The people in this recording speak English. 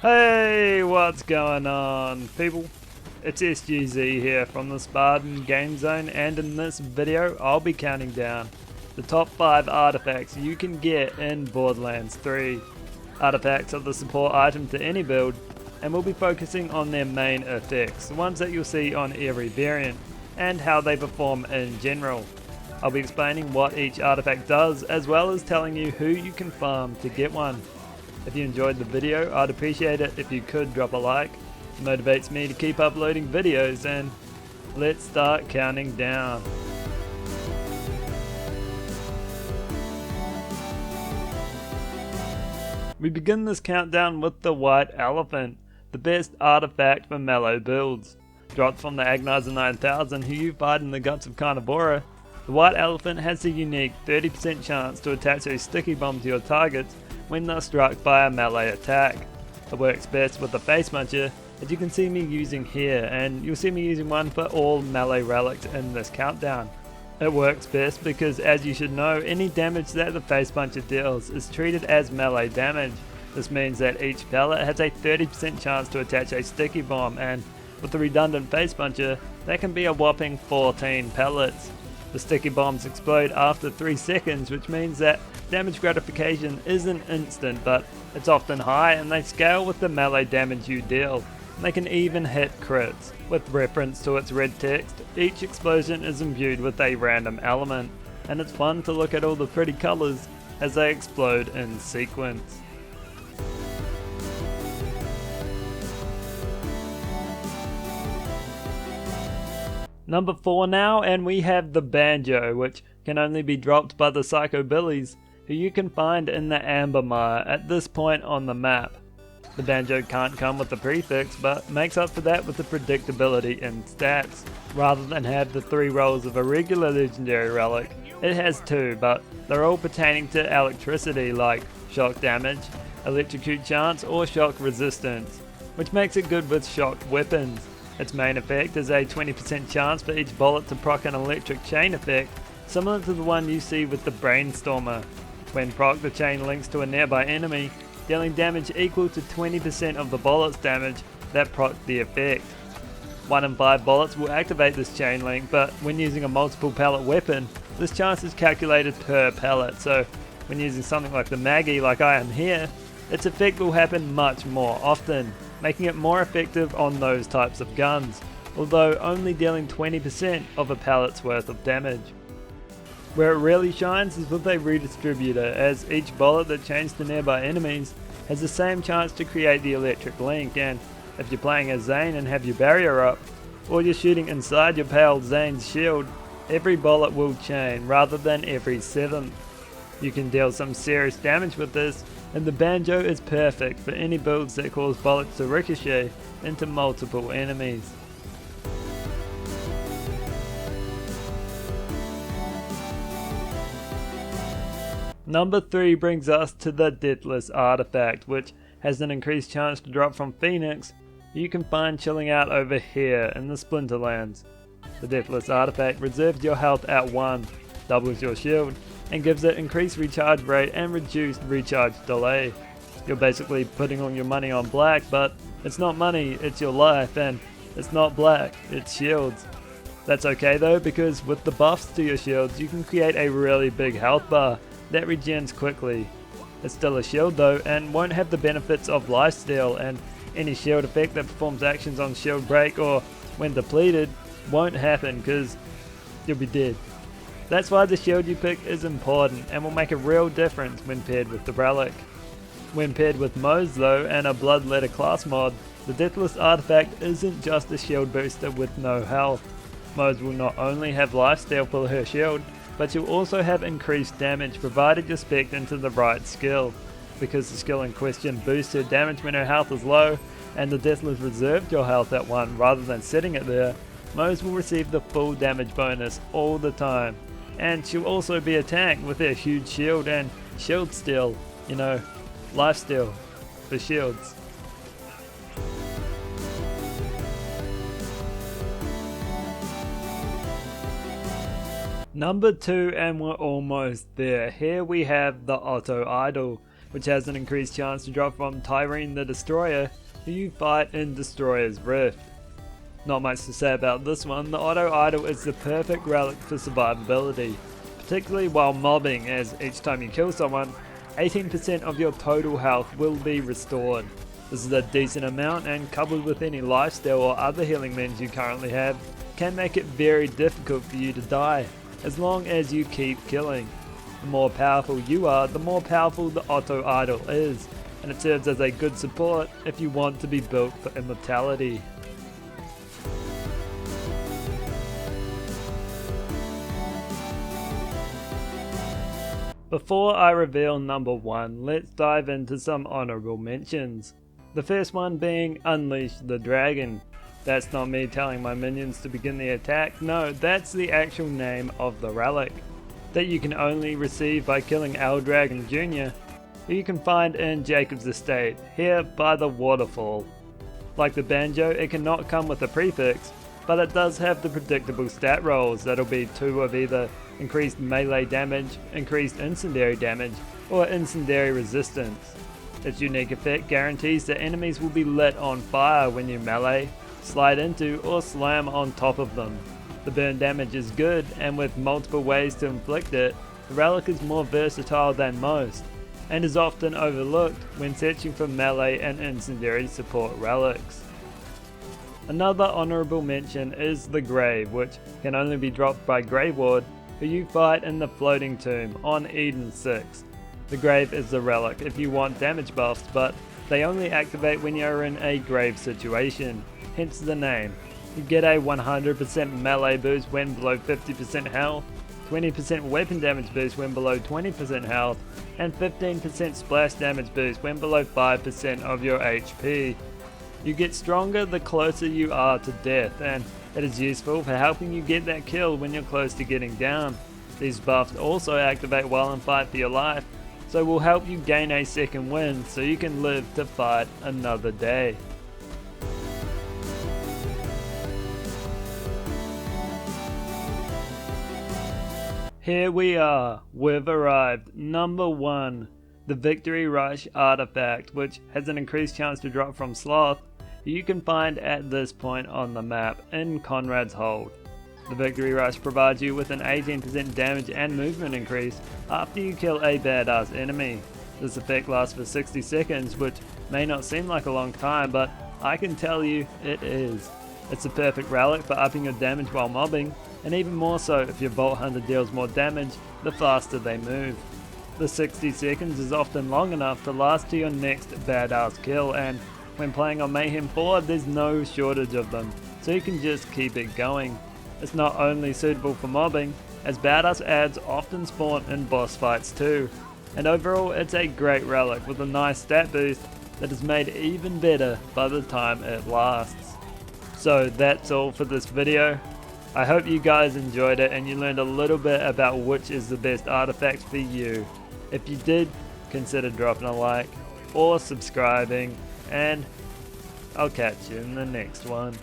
Hey, what's going on, people? It's SGZ here from the SpartanGameZone, and in this video I'll be counting down the top 5 artifacts you can get in Borderlands 3. Artifacts are the support item to any build, and we'll be focusing on their main effects, the ones that you'll see on every variant, and how they perform in general. I'll be explaining what each artifact does, as well as telling you who you can farm to get one. If you enjoyed the video, I'd appreciate it if you could drop a like. It motivates me to keep uploading videos, and let's start counting down. We begin this countdown with the White Elephant, the best artifact for mellow builds. Dropped from the Agonizer 9000 who you fight in the Guts of Carnivora, the White Elephant has a unique 30% chance to attach a sticky bomb to your targets when they're struck by a melee attack. It works best with the Face Muncher, as you can see me using here, and you'll see me using one for all melee relics in this countdown. It works best because, as you should know, any damage that the Face Puncher deals is treated as melee damage. This means that each pellet has a 30% chance to attach a sticky bomb, and with the redundant Face Puncher, that can be a whopping 14 pellets. The sticky bombs explode after 3 seconds, which means that damage gratification isn't instant, but it's often high, and they scale with the melee damage you deal. They can even hit crits. With reference to its red text, each explosion is imbued with a random element, and it's fun to look at all the pretty colours as they explode in sequence. Number 4 now, and we have the Banjo, which can only be dropped by the Psycho Billies, who you can find in the Amber Mire at this point on the map. The Banjo can't come with the prefix, but makes up for that with the predictability in stats. Rather than have the 3 rolls of a regular legendary relic, it has 2, but they're all pertaining to electricity, like shock damage, electrocute chance, or shock resistance, which makes it good with shocked weapons. Its main effect is a 20% chance for each bullet to proc an electric chain effect, similar to the one you see with the Brainstormer. When proc, the chain links to a nearby enemy, dealing damage equal to 20% of the bullet's damage that proc the effect. 1 in 5 bullets will activate this chain link, but when using a multiple pellet weapon, this chance is calculated per pellet, so when using something like the Maggie like I am here, its effect will happen much more often, making it more effective on those types of guns, although only dealing 20% of a pellet's worth of damage. Where it really shines is with a redistributor, as each bullet that chains to nearby enemies has the same chance to create the electric link, and if you're playing as Zane and have your barrier up, or you're shooting inside your pal Zane's shield, every bullet will chain rather than every 7th. You can deal some serious damage with this, and the Banjo is perfect for any builds that cause bullets to ricochet into multiple enemies. Number 3 brings us to the Deathless artifact, which has an increased chance to drop from Phoenix. You can find chilling out over here in the Splinterlands. The Deathless artifact reserves your health at 1, doubles your shield, and gives it increased recharge rate and reduced recharge delay. You're basically putting all your money on black, but it's not money, it's your life, and it's not black, it's shields. That's okay though, because with the buffs to your shields you can create a really big health bar that regens quickly. It's still a shield though, and won't have the benefits of lifesteal, and any shield effect that performs actions on shield break or when depleted won't happen because you'll be dead. That's why the shield you pick is important and will make a real difference when paired with the relic. When paired with Moze though, and a Bloodletter class mod, the Deathless artifact isn't just a shield booster with no health. Moze will not only have lifesteal for her shield, but she'll also have increased damage provided you spec into the right skill. Because the skill in question boosts her damage when her health is low, and the Deathless reserved your health at 1 rather than setting it there, Moze will receive the full damage bonus all the time. And she'll also be a tank with her huge shield and shield steal, lifesteal for shields. Number 2, and we're almost there. Here we have the Auto Idol. which has an increased chance to drop from Tyrene the Destroyer, who you fight in Destroyer's Rift. Not much to say about this one. The auto idol is the perfect relic for survivability, particularly while mobbing, as each time you kill someone, 18% of your total health will be restored. This is a decent amount, and coupled with any lifesteal or other healing means you currently have, can make it very difficult for you to die, as long as you keep killing. The more powerful you are, the more powerful the auto idol is, and it serves as a good support if you want to be built for immortality. Before I reveal number 1, let's dive into some honorable mentions. The first one being Unleash the Dragon. That's not me telling my minions to begin the attack, no, that's the actual name of the relic, that you can only receive by killing L Dragon Jr., who you can find in Jacob's Estate, here by the waterfall. Like the banjo, it cannot come with a prefix, but it does have the predictable stat rolls that'll be 2 of either increased melee damage, increased incendiary damage, or incendiary resistance. Its unique effect guarantees that enemies will be lit on fire when you melee, slide into, or slam on top of them. The burn damage is good, and with multiple ways to inflict it, the relic is more versatile than most, and is often overlooked when searching for melee and incendiary support relics. Another honourable mention is the Grave, which can only be dropped by Grave Ward, who you fight in the Floating Tomb on Eden 6. The Grave is the relic if you want damage buffs, but they only activate when you are in a grave situation, hence the name. You get a 100% melee boost when below 50% health, 20% weapon damage boost when below 20% health, and 15% splash damage boost when below 5% of your HP. You get stronger the closer you are to death, and it is useful for helping you get that kill when you're close to getting down. These buffs also activate while in fight for your life, so will help you gain a second win so you can live to fight another day. Here we are, we've arrived, number 1, the Victory Rush artifact, which has an increased chance to drop from Sloth, who you can find at this point on the map in Conrad's Hold. The Victory Rush provides you with an 18% damage and movement increase after you kill a badass enemy. This effect lasts for 60 seconds, which may not seem like a long time, but I can tell you it is. It's a perfect relic for upping your damage while mobbing, and even more so if your Vault Hunter deals more damage the faster they move. The 60 seconds is often long enough to last to your next badass kill, and when playing on Mayhem 4 there's no shortage of them, so you can just keep it going. It's not only suitable for mobbing, as badass adds often spawn in boss fights too, and overall it's a great relic with a nice stat boost that is made even better by the time it lasts. So that's all for this video. I hope you guys enjoyed it and you learned a little bit about which is the best artifact for you. If you did, consider dropping a like or subscribing, and I'll catch you in the next one.